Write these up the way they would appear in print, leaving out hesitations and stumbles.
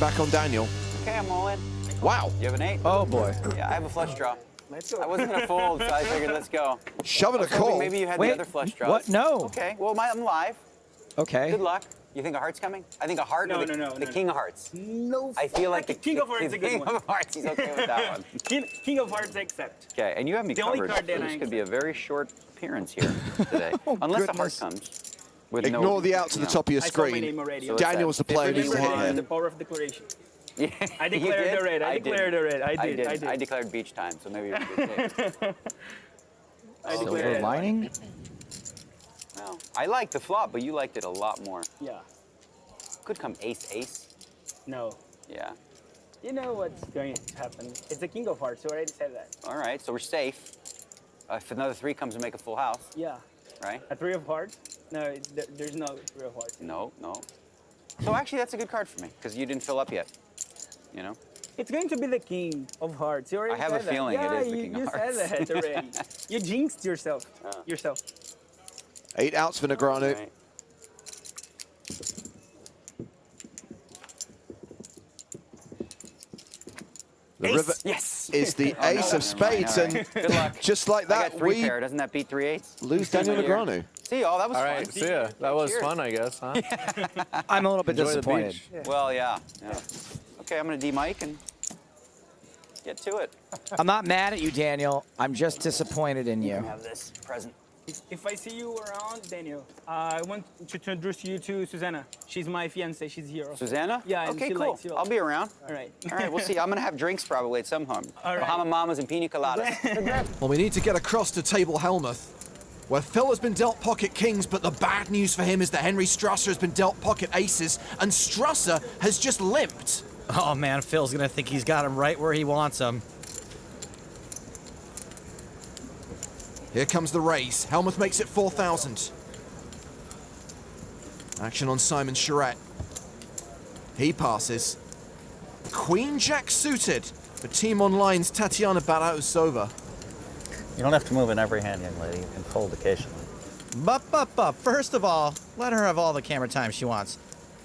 back on Daniel. Okay, I'm all in. Wow. You have an 8? Oh, boy. Yeah, I have a flush draw. I wasn't going to fold, so I figured let's go. Shoving a call. Maybe you had the other flush draws. What? No. Okay, well, I'm live. Okay. Good luck. You think a heart's coming? I think a heart. No, the king of hearts. No. I feel like the King of Hearts is a good king one. of hearts. He's okay with that one. King of Hearts accept. Okay, and you have me The only covered. card that So I this could be a very short appearance here today, Oh, unless the goodness. heart comes. With Ignore the out to the top of your I saw my screen. name already. So Daniel's the player who needs to hit Remember here. the power of declaration. Yeah, I you declared did? the red. I declared the red. I did. I declared beach time, so maybe it was a good Silver lining? Well, I liked the flop, but you liked it a lot more. Yeah. Could come ace. No. Yeah. You know what's going to happen. It's the King of Hearts. You already said that. All right, so we're safe. If another 3 comes and make a full house, Yeah. right? A 3 of Hearts? No, there's no 3 of Hearts. No. So actually, that's a good card for me because you didn't fill up yet. You know. It's going to be the King of Hearts. You already I have said a that. feeling it is the King of Hearts. You said that already. You jinxed yourself. Yourself. 8 outs for Negreanu. Right. The river Yes. is the ace of spades, All right. and Good luck. just like I that, got 3 we pair. Doesn't that beat 3 8s? lose Daniel Negreanu. See, that was All fun. right, see ya. That was Cheers. fun, I guess, huh? I'm a little bit Enjoy the disappointed. beach. Well, yeah. Okay, I'm gonna D-mic and get to it. I'm not mad at you, Daniel. I'm just disappointed in you. Have this present. If I see you around, Daniel, I want to introduce you to Susanna. She's my fiance. She's here. Susanna? Yeah, and Okay, she cool. likes you. I'll be around. All right. All right, we'll see. I'm gonna have drinks probably at some home. All right. Bahama Mamas and Pina Coladas. Well, we need to get across to table Helmuth, where Phil has been dealt pocket kings, but the bad news for him is that Henry Strasser has been dealt pocket aces, and Strasser has just limped. Oh, man, Phil's going to think he's got him right where he wants him. Here comes the raise. Helmuth makes it 4,000. Action on Simon Charette. He passes. Queen Jack suited for Team Online's Tatiana Barausova. You don't have to move in every hand, young lady. You can fold occasionally. But. First of all, let her have all the camera time she wants.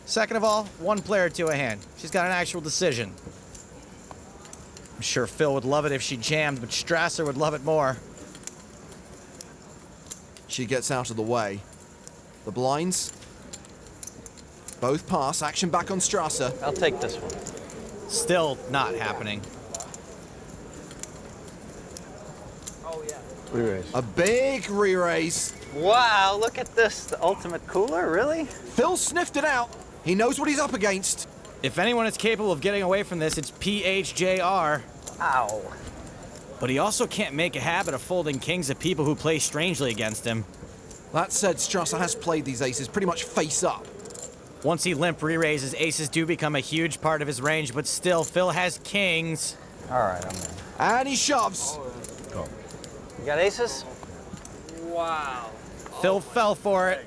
Second of all, 1 player to a hand. She's got an actual decision. I'm sure Phil would love it if she jammed, but Strasser would love it more. She gets out of the way. The blinds. Both pass. Action back on Strasser. I'll take this one. Still not happening. Re-raise. A big re-raise. Wow, look at this. The ultimate cooler, really? Phil sniffed it out. He knows what he's up against. If anyone is capable of getting away from this, it's PHJR. Ow. But he also can't make a habit of folding kings at people who play strangely against him. That said, Strasser has played these aces pretty much face up. Once he limp re-raises, aces do become a huge part of his range, but still, Phil has kings. All right, I'm in. And he shoves. You got aces? Wow. Phil fell for it.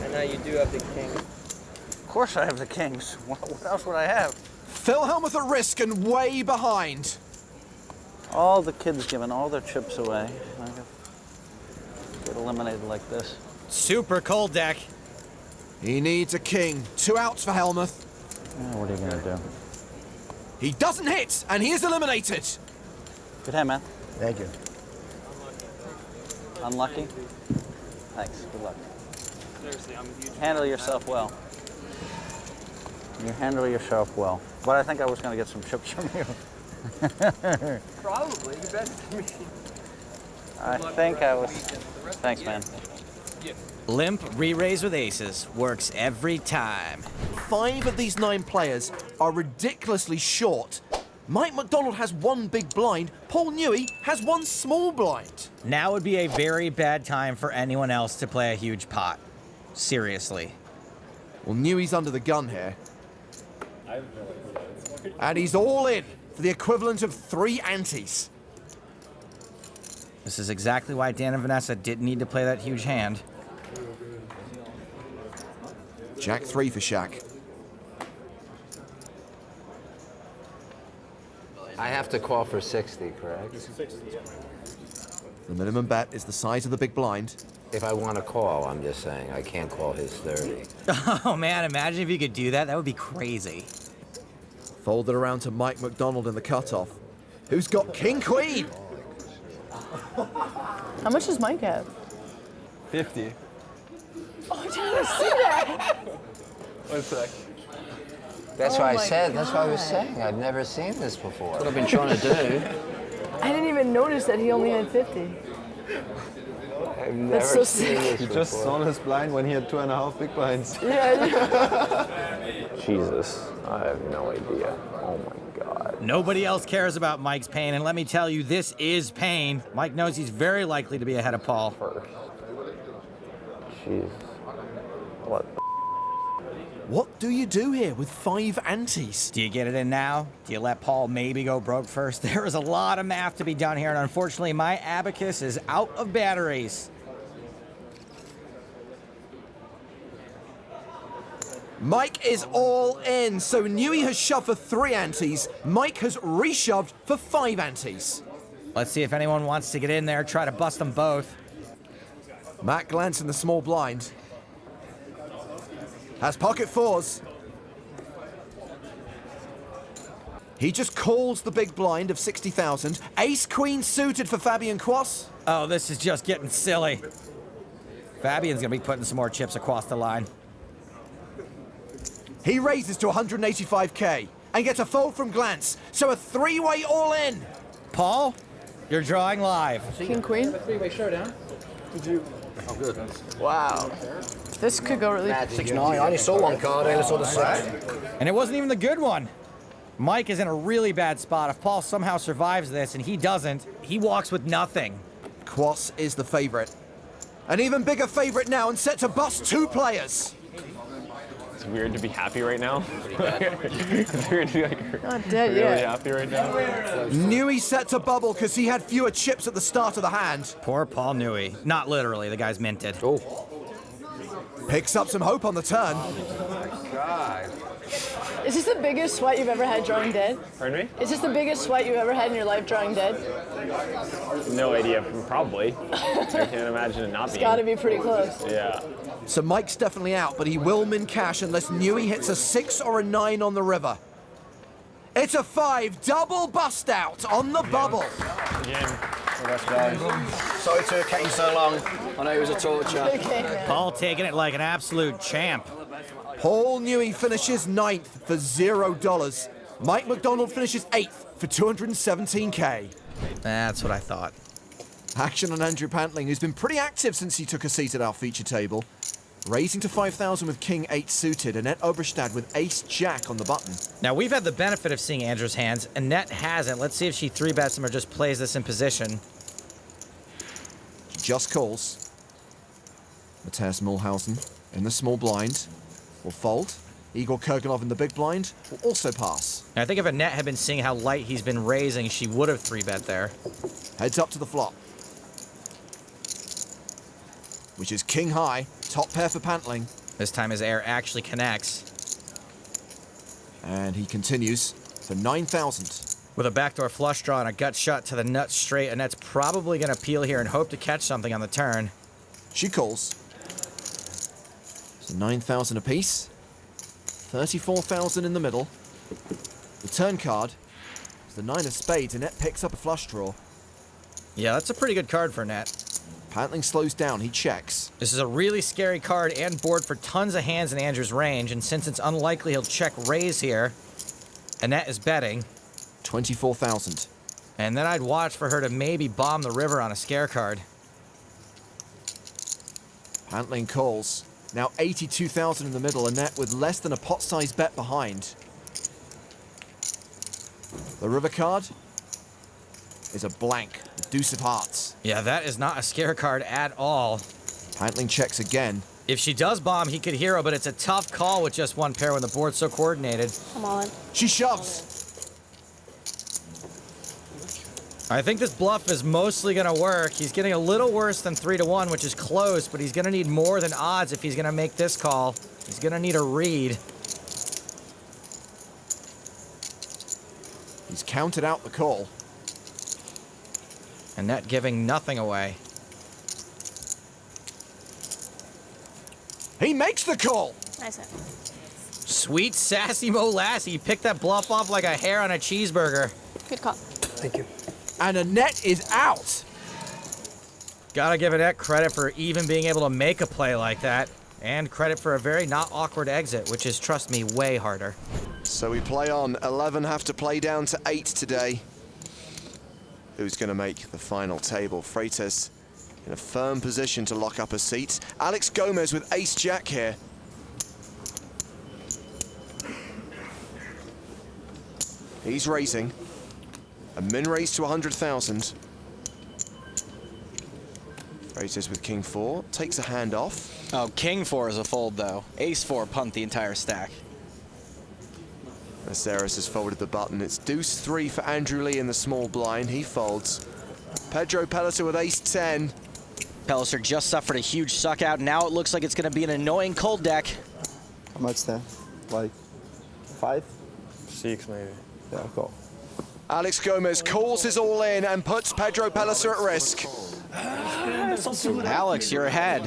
And now you do have the king. Of course I have the kings. What else would I have? Phil Helmuth at risk and way behind. All the kids giving all their chips away. I get eliminated like this. Super cold deck. He needs a king. 2 outs for Helmuth. What are you gonna do? He doesn't hit, and he is eliminated. Good hand, man. Thank you. Unlucky? Thanks. Good luck. Seriously, I'm a huge Handle yourself well. You handle yourself well. But I think I was gonna get some chips from you. Probably. You bet me. I think I was. Thanks, man. Limp re-raise with aces works every time. 5 of these 9 players are ridiculously short. Mike McDonald has 1 big blind. Paul Newey has 1 small blind. Now would be a very bad time for anyone else to play a huge pot. Seriously. Well, Newey's under the gun here. And he's all in for the equivalent of 3 antes. This is exactly why Dan and Vanessa didn't need to play that huge hand. Jack 3 for Shaq. I have to call for 60, correct? The minimum bet is the size of the big blind. If I want to call, I'm just saying, I can't call his 30. Oh man, imagine if you could do that. That would be crazy. Folded around to Mike McDonald in the cutoff, who's got King Queen. How much does Mike have? 50. Oh, I didn't see that. One sec. That's Oh why I my said, that's what I was God. saying. I've never seen this before. What I've been trying to do. I didn't even notice that he only had 50. I've never That's so seen sick. this He before. just saw his blind when he had 2.5 big blinds. Yeah. Jesus, I have no idea. Oh my God. Nobody else cares about Mike's pain, and let me tell you, this is pain. Mike knows he's very likely to be ahead of Paul. First. Jeez. What the What do you do here with 5 antes? Do you get it in now? Do you let Paul maybe go broke first? There is a lot of math to be done here, and unfortunately, my abacus is out of batteries. Mike is all in, so Newey has shoved for 3 antes. Mike has reshoved for 5 antes. Let's see if anyone wants to get in there, try to bust them both. Matt Glantz in the small blind. Has pocket 4s. He just calls the big blind of 60,000. Ace Queen suited for Fabian Quas. Oh, this is just getting silly. Fabian's gonna be putting some more chips across the line. He raises to 185k and gets a fold from Glantz, so a 3-way all in. Paul, you're drawing live. King Queen. Oh, good. Wow. This could go really. 6-9. I only saw one card. I only saw the 6. And it wasn't even the good one. Mike is in a really bad spot. If Paul somehow survives this and he doesn't, he walks with nothing. Quas is the favorite. An even bigger favorite now and set to bust 2 players. It's weird to be happy right now. It's weird to be like Not dead really yet. happy right now. Newey set to bubble because he had fewer chips at the start of the hand. Poor Paul Newey. Not literally, the guy's minted. Picks up some hope on the turn. Is this the biggest sweat you've ever had drawing dead? Pardon me? Is this the biggest sweat you've ever had in your life drawing dead? No idea. Probably. I can't imagine it not It's being. got to be pretty close. Yeah. So Mike's definitely out, but he will min cash unless Newey hits a 6 or a 9 on the river. It's a 5, double bust out on the bubble. Again. That's guys. Sorry to have kept you so long. I know it was a torture. Okay, man. Paul taking it like an absolute champ. Paul Newey finishes 9th for $0. Mike McDonald finishes 8th for 217k. That's what I thought. Action on Andrew Pantling, who's been pretty active since he took a seat at our feature table. Raising to 5,000 with King 8 suited, Annette Oberstad with Ace Jack on the button. Now, we've had the benefit of seeing Andrew's hands. Annette hasn't. Let's see if she 3-bets him or just plays this in position. She just calls. Matthias Mulhausen in the small blind will fold. Igor Kurganov in the big blind will also pass. Now, I think if Annette had been seeing how light he's been raising, she would have 3-bet there. Heads up to the flop, which is king high, top pair for Pantling. This time his air actually connects. And he continues for 9,000. With a backdoor flush draw and a gut shot to the nuts straight, Annette's probably going to peel here and hope to catch something on the turn. She calls. So 9,000 apiece. 34,000 in the middle. The turn card is the 9 of spades. Annette picks up a flush draw. Yeah, that's a pretty good card for Annette. Pantling slows down. He checks. This is a really scary card and board for tons of hands in Andrew's range, and since it's unlikely he'll check raise here, Annette is betting. 24,000. And then I'd watch for her to maybe bomb the river on a scare card. Pantling calls. Now 82,000 in the middle. Annette with less than a pot-sized bet behind. The river card is a blank. Deuce of hearts. Yeah, that is not a scare card at all. Pantling checks again. If she does bomb, he could hero, but it's a tough call with just one pair when the board's so coordinated. Come on. She shoves. I think this bluff is mostly going to work. He's getting a little worse than 3-1, which is close, but he's going to need more than odds if he's going to make this call. He's going to need a read. He's counted out the call. Annette giving nothing away. He makes the call. Nice hit. Sweet sassy Molassie picked that bluff off like a hair on a cheeseburger. Good call. Thank you. And Annette is out. Gotta give Annette credit for even being able to make a play like that. And credit for a very not awkward exit, which is, trust me, way harder. So we play on. 11 have to play down to 8 today. Who's going to make the final table? Freitas in a firm position to lock up a seat. Alex Gomez with ace-jack here. He's raising. A min raise to 100,000. Freitas with king 4. Takes a hand off. Oh, king 4 is a fold, though. Ace 4 punt the entire stack. Aceres has folded the button. It's deuce 3 for Andrew Lee in the small blind. He folds. Pedro Pellicer with ace 10. Pellicer just suffered a huge suck out. Now it looks like it's going to be an annoying cold deck. How much then? Like 5? 6 maybe. Yeah, go. Alex Gomez calls his all in and puts Pedro Pellicer at risk. Alex, you're ahead.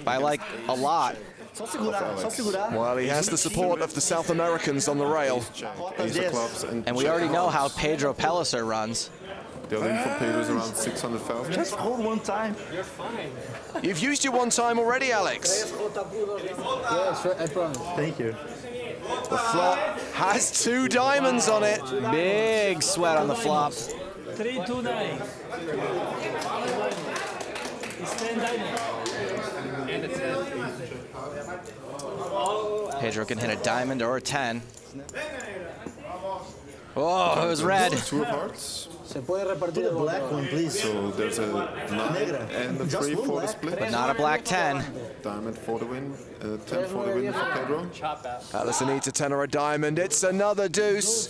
By like a lot. Well, he has the support of the South Americans on the rail. And we already know how Pedro Pellicer runs. The all-in for Pedro is around 600,000. Just hold one time. You've used it one time already, Alex. Thank you. The flop has 2 diamonds on it. Big sweat on the flop. 329. It's 10 diamonds. Pedro can hit a diamond or a 10. Oh, it was red. 2 of hearts. Put a black one, please. So there's a 9 and a 3 for the split. But not a black 10. Diamond for the win. 10 for the win for Pedro. Allison needs a 10 or a diamond. It's another deuce.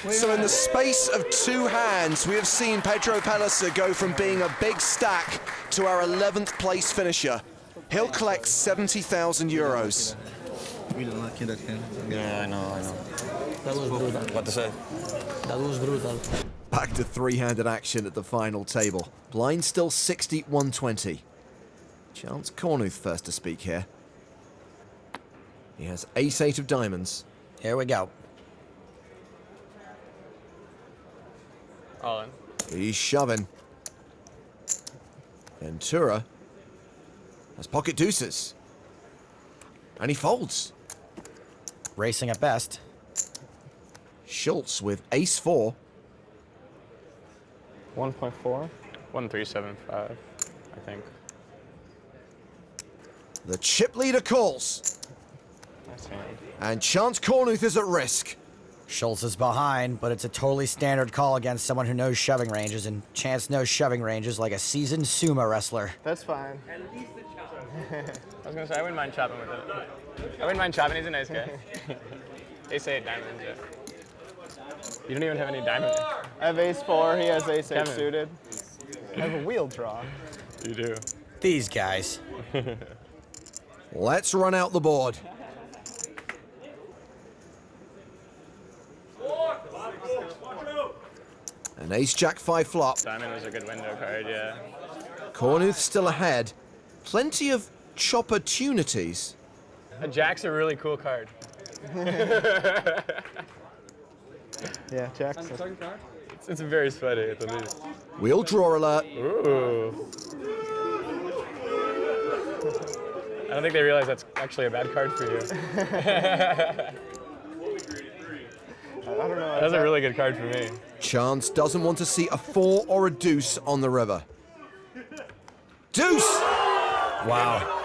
So in the space of 2 hands, we have seen Pedro Pellicer go from being a big stack to our 11th place finisher. He'll collect 70,000 euros. Really lucky that hand. Yeah, I know. That was brutal. What to say? That was brutal. Back to 3-handed action at the final table. Blind still 60-120. Chance Cornuth first to speak here. He has ace-8 of diamonds. Here we go. All in. He's shoving. Ventura has pocket deuces. And he folds. Racing at best. Schultz with ace-4. 1.4. 1375, I think. The chip leader calls. Nice hand. And Chance Cornuth is at risk. Schultz is behind, but it's a totally standard call against someone who knows shoving ranges, and Chance knows shoving ranges like a seasoned sumo wrestler. That's fine. I was gonna say I wouldn't mind chopping with it. I wouldn't mind chopping. He's a nice guy. Ace-8 diamonds, yeah. You don't even have any diamond. I have ace-4. He has ace-8 Kevin. suited. I have a wheel draw. You do. These guys. Let's run out the board. An ace-jack 5 flop. Diamond was a good window card, yeah. Cornuth still ahead. Plenty of chop opportunities. A jack's a really cool card. Yeah, Jackson. It's very sweaty at the least. Wheel draw alert. Ooh. I don't think they realize that's actually a bad card for you. I don't know. That's a really good card for me. Chance doesn't want to see a 4 or a deuce on the river. Deuce! Wow.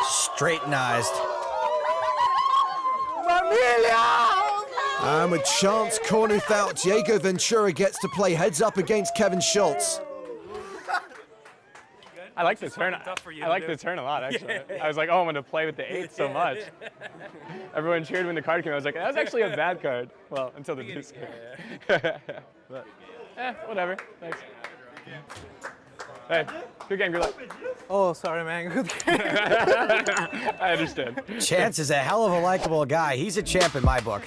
Straightenized. And with Chance Cornuth out, Diego Ventura gets to play heads up against Kevin Schultz. I like the turn. I like the turn a lot, actually. I was like, oh, I'm going to play with the 8 so much. Everyone cheered when the card came. I was like, that was actually a bad card. Well, until the deuce came. But, whatever. Thanks. Hey, good game. Good luck. Oh, sorry, man. Good game. I understand. Chance is a hell of a likable guy. He's a champ in my book.